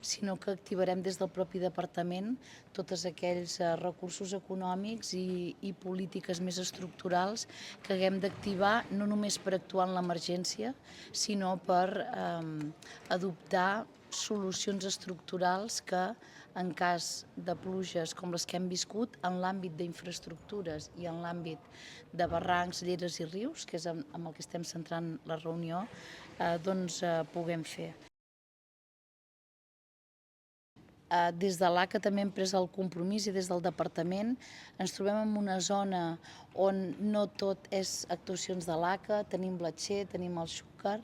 sinó que activarem des del propi departament tots aquells recursos econòmics i polítiques més estructurals que haguem d'activar no només per actuar en l'emergència, sinó per adoptar solucions estructurals que, en cas de pluges com les que hem viscut, en l'àmbit d'infraestructures i en l'àmbit de barrancs, lleres i rius, que és amb el que estem centrant la reunió, doncs puguem fer. Des de l'ACA també hem pres el compromís i des del departament ens trobem en una zona on no tot és actuacions de l'ACA, tenim Blatxer, tenim el Xúquer,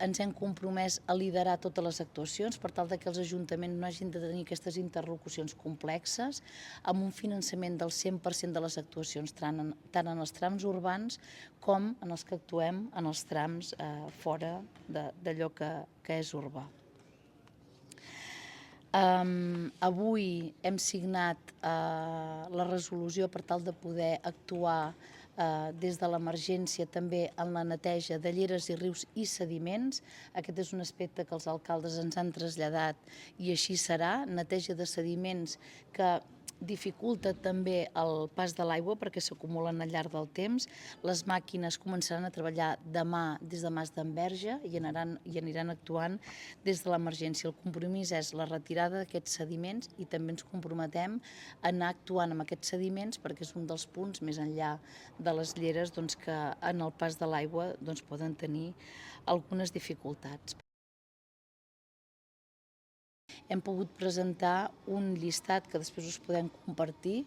ens hem compromès a liderar totes les actuacions per tal que els ajuntaments no hagin de tenir aquestes interlocucions complexes, amb un finançament del 100% de les actuacions, tant en els trams urbans com en els que actuem en els trams fora d'allò que és urbà. Avui hem signat la resolució per tal de poder actuar des de l'emergència també en la neteja de lleres i rius i sediments. Aquest és un aspecte que els alcaldes ens han traslladat i així serà, neteja de sediments que dificulta també el pas de l'aigua perquè s'acumulen al llarg del temps. Les màquines començaran a treballar demà des de Mas d'Enverge i aniran actuant des de l'emergència. El compromís és la retirada d'aquests sediments i també ens comprometem a anar actuant amb aquests sediments perquè és un dels punts més enllà de les lleres que en el pas de l'aigua poden tenir algunes dificultats. Hem pogut presentar un llistat que després us podem compartir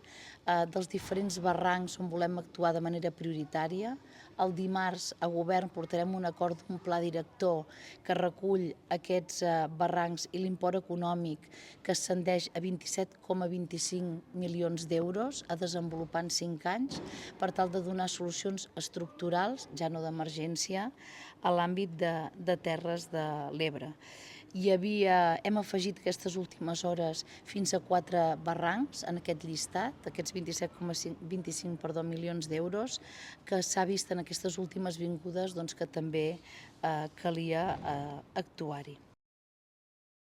dels diferents barrancs on volem actuar de manera prioritària. El dimarts a govern portarem un acord d'un pla director que recull aquests barrancs i l'import econòmic que ascendeix a 27,25 milions d'euros a desenvolupar en 5 anys per tal de donar solucions estructurals, ja no d'emergència, a l'àmbit de Terres de l'Ebre. Hem afegit aquestes últimes hores fins a 4 barrancs en aquest llistat, aquests 27,25 milions d'euros, que s'ha vist en aquestes últimes vingudes que també calia actuar-hi.